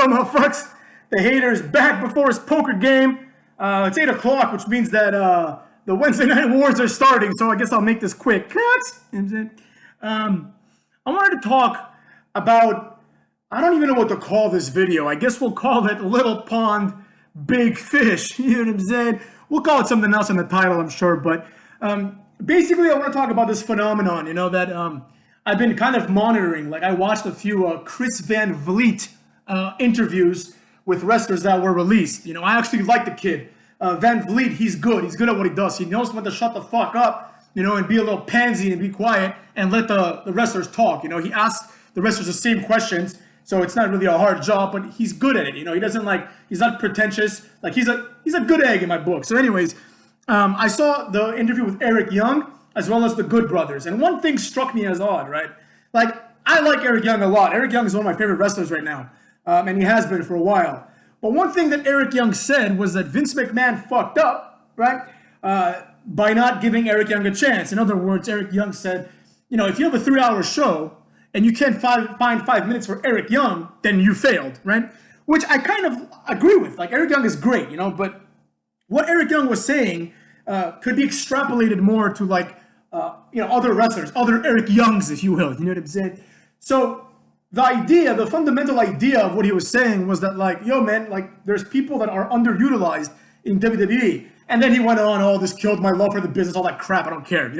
motherfuckers? The hater's back before his poker game. It's 8 o'clock, which means that the Wednesday Night Wars are starting, so I guess I'll make this quick. I wanted to talk about, I don't even know what to call this video. I guess we'll call it Little Pond, Big Fish. You know what I'm saying? We'll call it something else in the title, I'm sure. But basically, I want to talk about this phenomenon, that I've been kind of monitoring. Like, I watched a few Chris Van Vliet interviews with wrestlers that were released. I actually like the kid. Van Vliet, he's good. He's good at what he does. He knows when to shut the fuck up, and be a little pansy and be quiet and let the wrestlers talk. He asks the wrestlers the same questions, so it's not really a hard job, but he's good at it. He doesn't he's not pretentious. Like, he's a good egg in my book. So anyways, I saw the interview with Eric Young as well as the Good Brothers. And one thing struck me as odd, right? Like, I like Eric Young a lot. Eric Young is one of my favorite wrestlers right now. And he has been for a while. But one thing that Eric Young said was that Vince McMahon fucked up, right? By not giving Eric Young a chance. In other words, Eric Young said, if you have a 3-hour show and you can't find 5 minutes for Eric Young, then you failed, right? Which I kind of agree with. Like, Eric Young is great, but what Eric Young was saying could be extrapolated more to other wrestlers, other Eric Youngs, if you will. You know what I'm saying? So the fundamental idea of what he was saying was that, yo, man, there's people that are underutilized in WWE. And then he went on, oh, this killed my love for the business, all that crap, I don't care,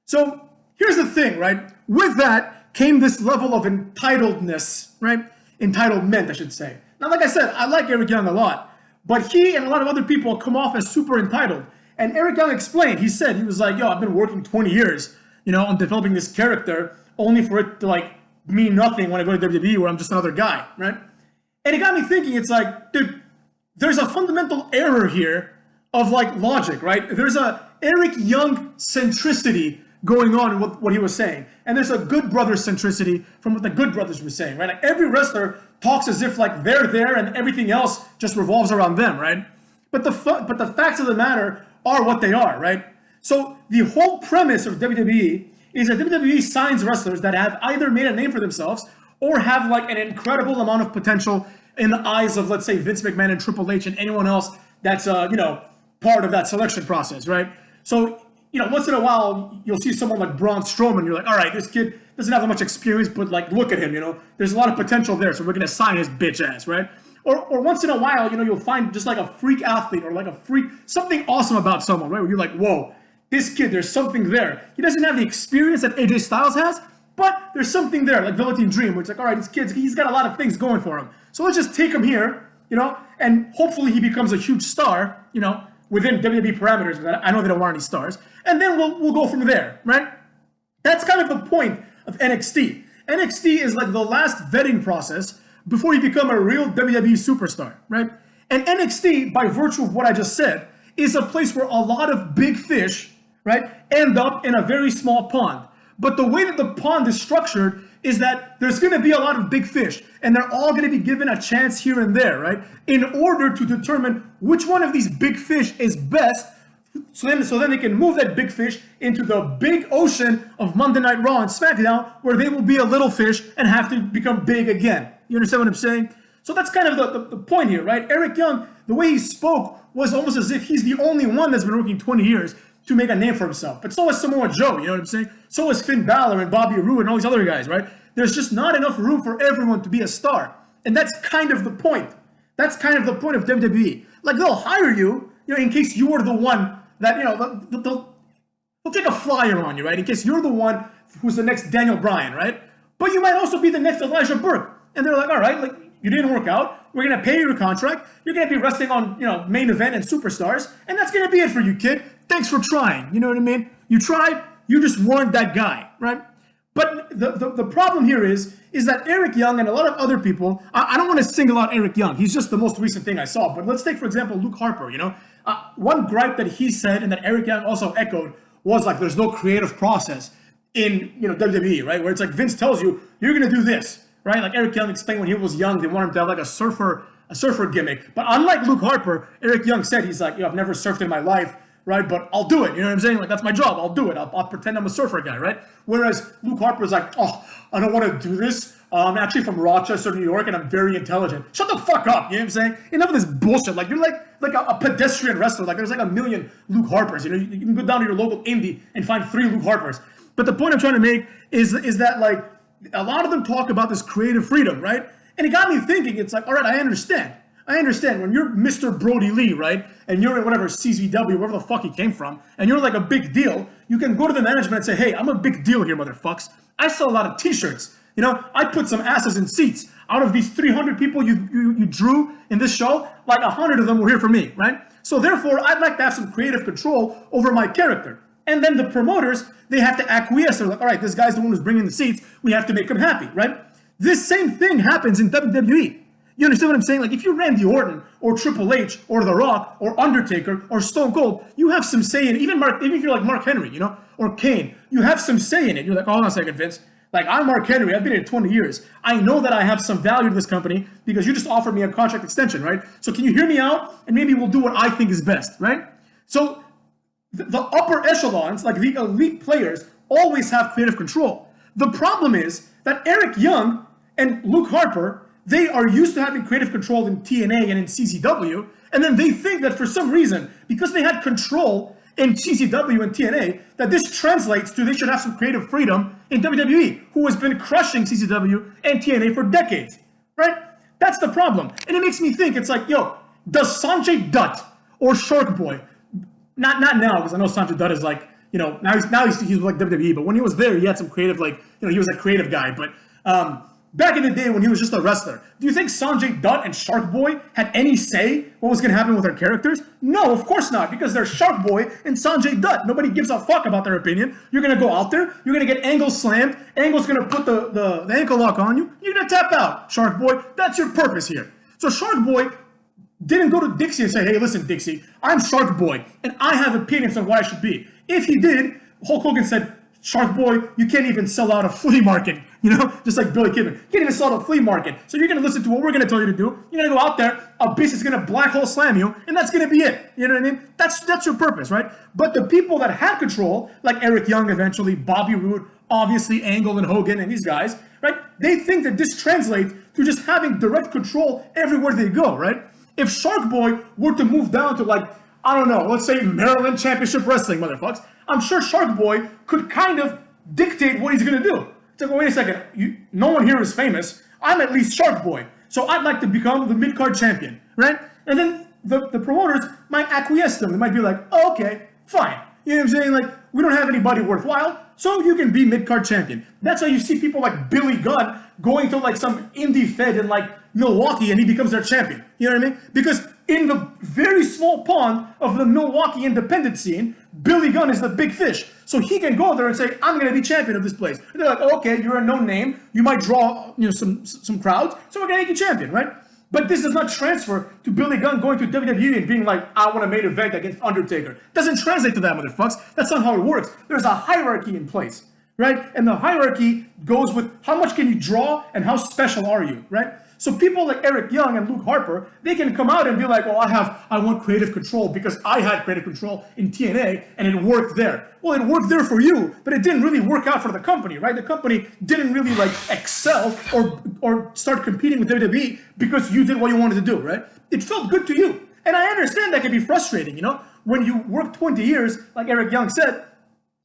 So here's the thing, right? With that came this level of entitledness, right? Entitlement, I should say. Now, like I said, I like Eric Young a lot, but he and a lot of other people come off as super entitled. And Eric Young explained, he was like, yo, I've been working 20 years, on developing this character, only for it to mean nothing when I go to WWE where I'm just another guy, right? And it got me thinking, it's like, dude, there's a fundamental error here of logic, right? There's a Eric Young centricity going on with what he was saying. And there's a Good Brothers centricity from what the Good Brothers were saying, right? Like, every wrestler talks as if they're there and everything else just revolves around them, right? But the facts of the matter are what they are, right? So the whole premise of WWE is that WWE signs wrestlers that have either made a name for themselves or have an incredible amount of potential in the eyes of, let's say, Vince McMahon and Triple H and anyone else that's part of that selection process, right? So once in a while you'll see someone like Braun Strowman, you're like, all right, this kid doesn't have that much experience, but look at him, there's a lot of potential there, so we're gonna sign his bitch ass, right? Or once in a while, you'll find just a freak athlete or a freak, something awesome about someone, right? Where you're like, whoa, this kid, there's something there. He doesn't have the experience that AJ Styles has, but there's something there, like Velveteen Dream, where it's all right, this kid, he's got a lot of things going for him. So let's just take him here, and hopefully he becomes a huge star, within WWE parameters. I know they don't want any stars. And then we'll go from there, right? That's kind of the point of NXT. NXT is the last vetting process before you become a real WWE superstar, right? And NXT, by virtue of what I just said, is a place where a lot of big fish, right, end up in a very small pond. But the way that the pond is structured is that there's going to be a lot of big fish, and they're all going to be given a chance here and there, right, in order to determine which one of these big fish is best, so then they can move that big fish into the big ocean of Monday Night Raw and SmackDown, where they will be a little fish and have to become big again. You understand what I'm saying? So that's kind of the point here, right? Eric Young, the way he spoke was almost as if he's the only one that's been working 20 years to make a name for himself. But so is Samoa Joe, you know what I'm saying? So is Finn Balor and Bobby Roode and all these other guys, right? There's just not enough room for everyone to be a star. And that's kind of the point. That's kind of the point of WWE. They'll hire you, in case you are the one that, they'll take a flyer on you, right? In case you're the one who's the next Daniel Bryan, right? But you might also be the next Elijah Burke. And they're like, all right, you didn't work out. We're going to pay you your contract. You're going to be wrestling on, main event and superstars. And that's going to be it for you, kid. Thanks for trying. You know what I mean? You tried. You just weren't that guy, right? But the problem here is that Eric Young and a lot of other people, I don't want to single out Eric Young. He's just the most recent thing I saw. But let's take, for example, Luke Harper, one gripe that he said and that Eric Young also echoed was there's no creative process in, WWE, right? Where it's Vince tells you, you're going to do this, right? Eric Young explained when he was young, they wanted him to have a surfer gimmick. But unlike Luke Harper, Eric Young said, he's like, I've never surfed in my life, right? But I'll do it. You know what I'm saying? That's my job. I'll do it. I'll pretend I'm a surfer guy, right? Whereas Luke Harper's like, oh, I don't want to do this. I'm actually from Rochester, New York, and I'm very intelligent. Shut the fuck up, you know what I'm saying? Enough of this bullshit. Like, you're like a pedestrian wrestler. Like, there's like a million Luke Harpers. You know, you can go down to your local indie and find 3 Luke Harpers. But the point I'm trying to make is that, like, a lot of them talk about this creative freedom, right? And it got me thinking, it's like, all right, I understand when you're Mr. Brody Lee, right? And you're in whatever CZW, wherever the fuck he came from, and you're like a big deal, you can go to the management and say, hey, I'm a big deal here, motherfucks. I sell a lot of t-shirts. You know, I put some asses in seats. Out of these 300 people you drew in this show, like 100 of them were here for me, right? So therefore, I'd like to have some creative control over my character. And then the promoters, they have to acquiesce. They're like, all right, this guy's the one who's bringing the seats. We have to make him happy, right? This same thing happens in WWE. You understand what I'm saying? Like, if you're Randy Orton or Triple H or The Rock or Undertaker or Stone Cold, you have some say in it. Even if you're like Mark Henry, you know, or Kane, you have some say in it. You're like, hold on a second, Vince. Like, I'm Mark Henry. I've been here 20 years. I know that I have some value to this company because you just offered me a contract extension, right? So can you hear me out? And maybe we'll do what I think is best, right? So the upper echelons, like the elite players, always have creative control. The problem is that Eric Young and Luke Harper, they are used to having creative control in TNA and in CZW, and then they think that for some reason, because they had control in CZW and TNA, that this translates to they should have some creative freedom in WWE, who has been crushing CZW and TNA for decades, right? That's the problem. And it makes me think, it's like, yo, does Sanjay Dutt or Shark Boy, not now, because I know Sanjay Dutt is like, you know, now he's like WWE, but when he was there, he had some creative, like, you know, he was a creative guy, but back in the day when he was just a wrestler, do you think Sanjay Dutt and Shark Boy had any say what was going to happen with their characters? No, of course not, because they're Shark Boy and Sanjay Dutt. Nobody gives a fuck about their opinion. You're going to go out there, you're going to get Angle slammed, Angle's going to put the ankle lock on you, you're going to tap out, Shark Boy. That's your purpose here. So Shark Boy didn't go to Dixie and say, hey, listen, Dixie, I'm Shark Boy, and I have opinions on what I should be. If he did, Hulk Hogan said, Shark Boy, you can't even sell out a flea market, you know, just like Billy Kidman. You can't even sell out a flea market. So you're going to listen to what we're going to tell you to do. You're going to go out there, a beast is going to black hole slam you, and that's going to be it. You know what I mean? That's your purpose, right? But the people that had control, like Eric Young eventually, Bobby Roode, obviously Angle and Hogan and these guys, right? They think that this translates to just having direct control everywhere they go, right? If Shark Boy were to move down to, like, I don't know, let's say Maryland Championship Wrestling, motherfuckers, I'm sure Shark Boy could kind of dictate what he's going to do. It's like, well, wait a second, no one here is famous. I'm at least Shark Boy, so I'd like to become the mid-card champion, right? And then the promoters might acquiesce them. They might be like, oh, okay, fine. You know what I'm saying? Like, we don't have anybody worthwhile, so you can be mid-card champion. That's how you see people like Billy Gunn going to like some indie fed in like Milwaukee and he becomes their champion. You know what I mean? Because in the very small pond of the Milwaukee independent scene, Billy Gunn is the big fish. So he can go there and say, I'm going to be champion of this place. And they're like, oh, okay, you're a known name. You might draw, you know, some crowds, so we're going to make you champion, right? But this does not transfer to Billy Gunn going to WWE and being like, I want a main event against Undertaker. It doesn't translate to that, motherfucks. That's not how it works. There's a hierarchy in place, right? And the hierarchy goes with how much can you draw and how special are you, right? So people like Eric Young and Luke Harper, they can come out and be like, well, I want creative control because I had creative control in TNA and it worked there. Well, it worked there for you, but it didn't really work out for the company, right? The company didn't really like excel or start competing with WWE because you did what you wanted to do, right? It felt good to you. And I understand that can be frustrating, you know? When you work 20 years, like Eric Young said,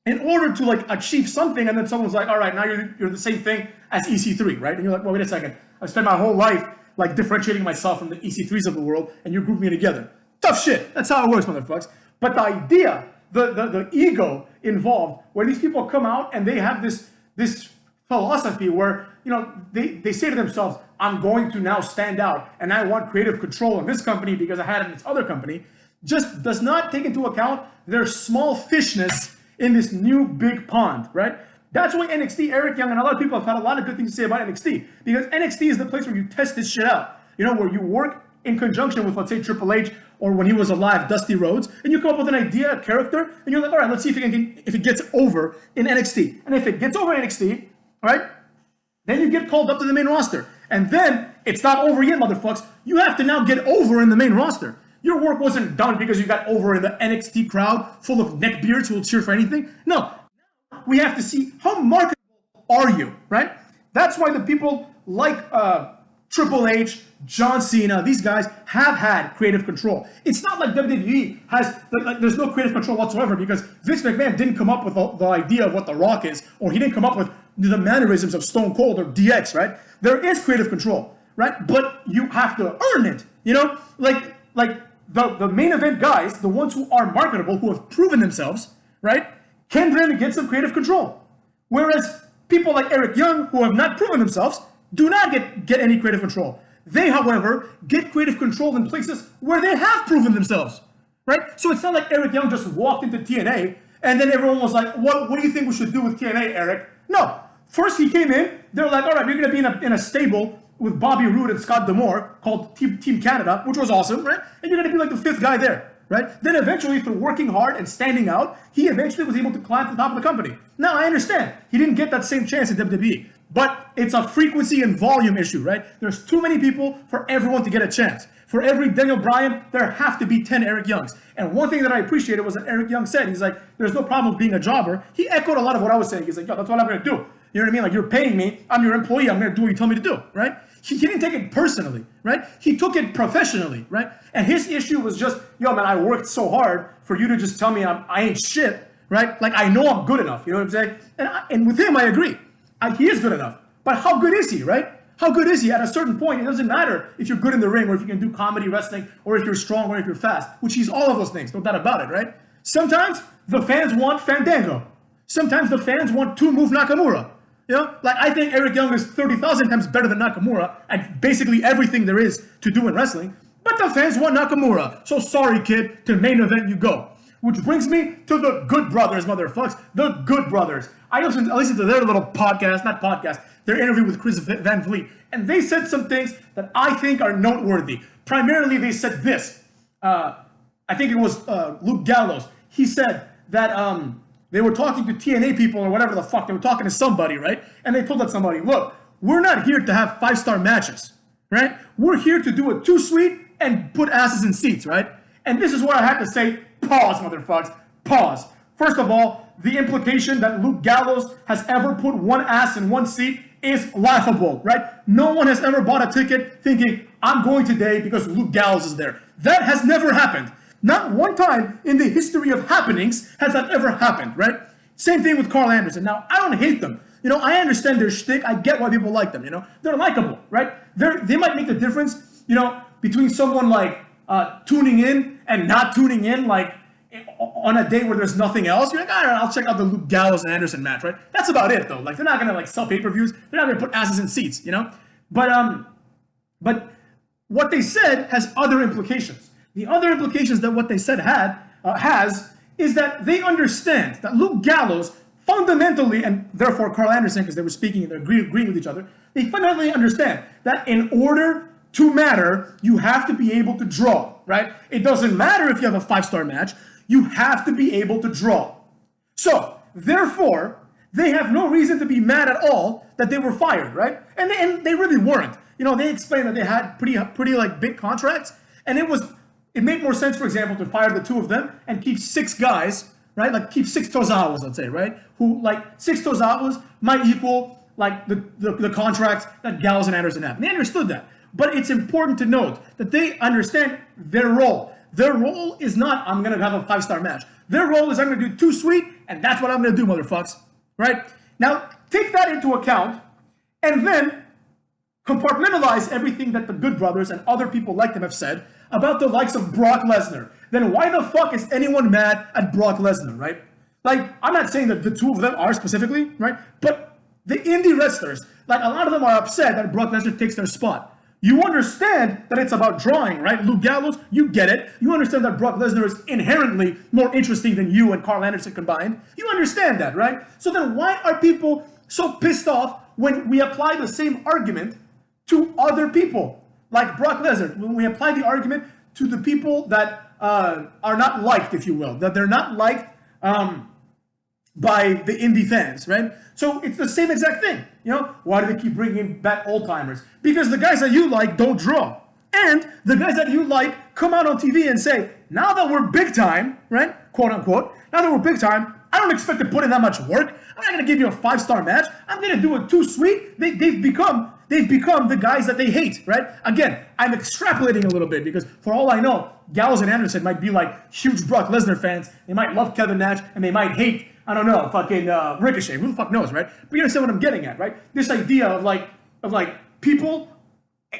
in order to like achieve something, and then someone's like, all right, now you're the same thing as EC3, right? And you're like, well, wait a second. I spent my whole life like differentiating myself from the EC3s of the world, and you group me together. Tough shit. That's how it works, motherfuckers. But the idea, the ego involved, where these people come out and they have this philosophy where, you know, they say to themselves, I'm going to now stand out, and I want creative control in this company because I had it in this other company, just does not take into account their small fishness in this new big pond, right? That's why NXT, Eric Young, and a lot of people have had a lot of good things to say about NXT, because NXT is the place where you test this shit out. You know, where you work in conjunction with, let's say, Triple H, or when he was alive, Dusty Rhodes, and you come up with an idea, a character, and you're like, all right, let's see if it gets over in NXT. And if it gets over in NXT, all right, then you get called up to the main roster. And then it's not over yet, motherfuckers. You have to now get over in the main roster. Your work wasn't done because you got over in the NXT crowd full of neckbeards who will cheer for anything. No, we have to see how marketable are you, right? That's why the people like Triple H, John Cena, these guys have had creative control. It's not like WWE has, there's no creative control whatsoever because Vince McMahon didn't come up with the idea of what The Rock is, or he didn't come up with the mannerisms of Stone Cold or DX, right? There is creative control, right? But you have to earn it, you know? Like the main event guys, the ones who are marketable, who have proven themselves, right, can then get some creative control. Whereas people like Eric Young, who have not proven themselves, do not get any creative control. They, however, get creative control in places where they have proven themselves, right? So it's not like Eric Young just walked into TNA and then everyone was like, what do you think we should do with TNA, Eric? No. First he came in, they're like, all right, you're going to be in a stable with Bobby Roode and Scott D'Amore called Team Canada, which was awesome, right? And you're going to be like the fifth guy there, right? Then eventually, through working hard and standing out, he eventually was able to climb to the top of the company. Now, I understand. He didn't get that same chance in WWE. But it's a frequency and volume issue, right? There's too many people for everyone to get a chance. For every Daniel Bryan, there have to be 10 Eric Youngs. And one thing that I appreciated was that Eric Young said, he's like, there's no problem with being a jobber. He echoed a lot of what I was saying. He's like, yo, that's what I'm going to do. You know what I mean? Like, you're paying me. I'm your employee. I'm going to do what you tell me to do, right? He didn't take it personally, right? He took it professionally, right? And his issue was just, yo, man, I worked so hard for you to just tell me I ain't shit, right? Like, I know I'm good enough. You know what I'm saying? And with him, I agree. He is good enough. But how good is he, right? How good is he? At a certain point, it doesn't matter if you're good in the ring or if you can do comedy wrestling or if you're strong or if you're fast, which he's all of those things, no doubt about it, right? Sometimes the fans want Fandango. Sometimes the fans want two-move Nakamura. You know, like I think Eric Young is 30,000 times better than Nakamura at basically everything there is to do in wrestling. But the fans want Nakamura. So sorry, kid, to main event you go. Which brings me to the Good Brothers, motherfucks. The Good Brothers. I listened to their little podcast, their interview with Chris Van Vliet. And they said some things that I think are noteworthy. Primarily, they said this. I think it was Luke Gallows. He said that they were talking to TNA people or whatever the fuck. They were talking to somebody, right? And they told that somebody, look, we're not here to have 5-star matches, right? We're here to do a 2-suite and put asses in seats, right? And this is where I have to say, pause, motherfuckers, pause. First of all, the implication that Luke Gallows has ever put one ass in one seat is laughable, right? No one has ever bought a ticket thinking, I'm going today because Luke Gallows is there. That has never happened. Not one time in the history of happenings has that ever happened, right? Same thing with Carl Anderson. Now, I don't hate them. You know, I understand their shtick. I get why people like them, you know? They're likable, right? They might make the difference, you know, between someone like tuning in and not tuning in, like on a day where there's nothing else. You're like, all right, I'll check out the Luke Gallows and Anderson match, right? That's about it, though. Like, they're not gonna like sell pay-per-views. They're not gonna put asses in seats, you know? But what they said has other implications. The other implications that what they said has is that they understand that Luke Gallows fundamentally, and therefore Carl Anderson, because they were speaking and they're agreeing with each other, they fundamentally understand that in order to matter, you have to be able to draw, right? It doesn't matter if you have a 5-star match, you have to be able to draw. So, therefore, they have no reason to be mad at all that they were fired, right? And they really weren't. You know, they explained that they had pretty like big contracts, and it made more sense, for example, to fire the two of them and keep 6 guys, right? Like keep 6 Tozawas, let's say, right? Who like 6 Tozawas might equal like the contracts that Gallows and Anderson have. And they understood that. But it's important to note that they understand their role. Their role is not, I'm going to have a 5-star match. Their role is, I'm going to do 2-suite, and that's what I'm going to do, motherfucks. Right? Now, take that into account, and then compartmentalize everything that the Good Brothers and other people like them have said about the likes of Brock Lesnar. Then why the fuck is anyone mad at Brock Lesnar, right? Like, I'm not saying that the two of them are specifically, right? But the indie wrestlers, like a lot of them are upset that Brock Lesnar takes their spot. You understand that it's about drawing, right? Luke Gallows, you get it. You understand that Brock Lesnar is inherently more interesting than you and Carl Anderson combined. You understand that, right? So then why are people so pissed off when we apply the same argument to other people? Like Brock Lesnar, when we apply the argument to the people that are not liked, if you will, that they're not liked by the indie fans, right? So it's the same exact thing. You know, why do they keep bringing back old timers? Because the guys that you like don't draw. And the guys that you like come out on TV and say, now that we're big time, right? Quote unquote, now that we're big time, I don't expect to put in that much work. I'm not gonna give you a 5-star match. I'm gonna do it too sweet. They've become the guys that they hate, right? Again, I'm extrapolating a little bit because for all I know, Gallows and Anderson might be like huge Brock Lesnar fans. They might love Kevin Nash and they might hate, I don't know, fucking Ricochet. Who the fuck knows, right? But you understand what I'm getting at, right? This idea of like people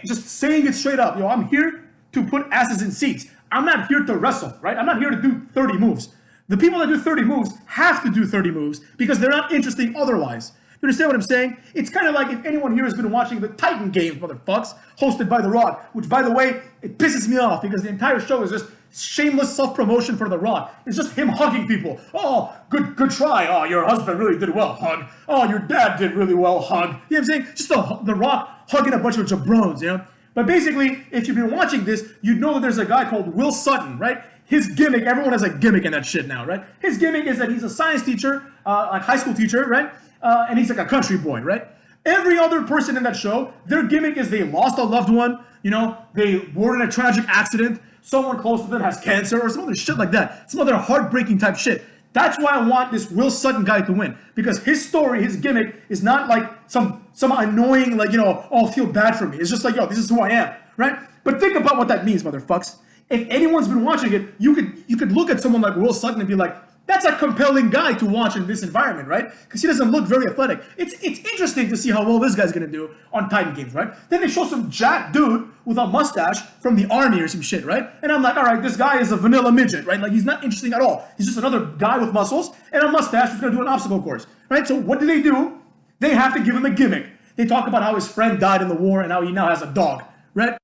just saying it straight up. I'm here to put asses in seats. I'm not here to wrestle, right? I'm not here to do 30 moves. The people that do 30 moves have to do 30 moves because they're not interesting otherwise. You understand what I'm saying? It's kind of like if anyone here has been watching the Titan Games, motherfucks, hosted by The Rock, which, by the way, it pisses me off because the entire show is just shameless self-promotion for The Rock. It's just him hugging people. Oh, good try. Oh, your husband really did well, hug. Oh, your dad did really well, hug. You know what I'm saying? Just The Rock hugging a bunch of jabrones, you know? But basically, if you've been watching this, you'd know that there's a guy called Will Sutton, right? His gimmick, everyone has a gimmick in that shit now, right? His gimmick is that he's a science teacher, like high school teacher, right? And he's like a country boy, right? Every other person in that show, their gimmick is they lost a loved one, they were in a tragic accident, someone close to them has cancer or some other shit like that. Some other heartbreaking type shit. That's why I want this Will Sutton guy to win. Because his story, his gimmick, is not like some annoying, like, oh, feel bad for me. It's just like, yo, this is who I am, right? But think about what that means, motherfucks. If anyone's been watching it, you could look at someone like Will Sutton and be like, that's a compelling guy to watch in this environment, right? Because he doesn't look very athletic. It's interesting to see how well this guy's gonna do on Titan Games, right? Then they show some jacked dude with a mustache from the army or some shit, right? And I'm like, all right, this guy is a vanilla midget, right? Like, he's not interesting at all. He's just another guy with muscles and a mustache who's gonna do an obstacle course, right? So what do? They have to give him a gimmick. They talk about how his friend died in the war and how he now has a dog, right?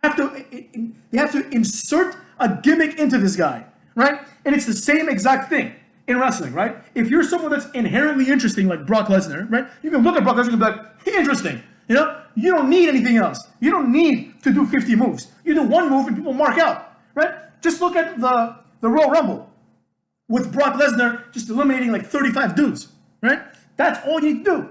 They have to insert a gimmick into this guy, right? And it's the same exact thing in wrestling, right? If you're someone that's inherently interesting, like Brock Lesnar, right? You can look at Brock Lesnar and be like, he's interesting, You don't need anything else. You don't need to do 50 moves. You do one move and people mark out, right? Just look at the Royal Rumble with Brock Lesnar just eliminating like 35 dudes, right? That's all you need to do.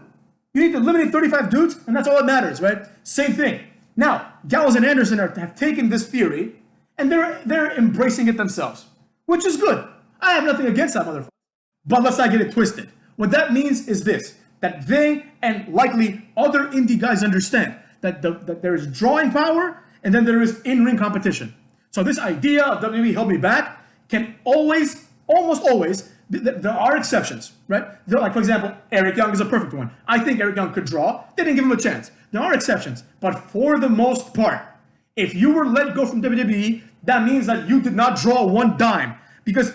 You need to eliminate 35 dudes, and that's all that matters, right? Same thing. Now, Gallows and Anderson have taken this theory, and they're embracing it themselves, which is good. I have nothing against that motherfucker. But let's not get it twisted. What that means is this, that they and likely other indie guys understand that there is drawing power and then there is in-ring competition. So this idea of WWE Held Me Back can almost always, there are exceptions, right? Like, for example, Eric Young is a perfect one. I think Eric Young could draw. They didn't give him a chance. There are exceptions. But for the most part, if you were let go from WWE, that means that you did not draw one dime. Because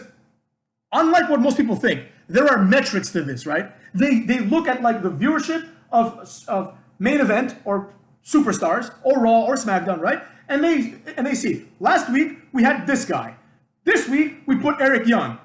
unlike what most people think, there are metrics to this, right? They look at like the viewership of main event or superstars or Raw or SmackDown, right? And they see, last week we had this guy. This week we put Eric Young.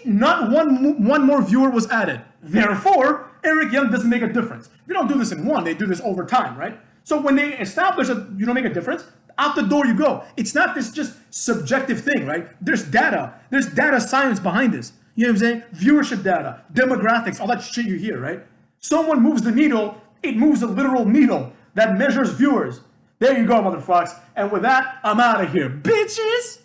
Not one more viewer was added. Therefore, Eric Young doesn't make a difference. They don't do this in one, they do this over time, right? So when they establish that you don't make a difference, out the door you go. It's not this just subjective thing, right? There's data. There's data science behind this. You know what I'm saying? Viewership data, demographics, all that shit you hear, right? Someone moves the needle, it moves a literal needle that measures viewers. There you go, motherfuckers. And with that, I'm out of here, bitches!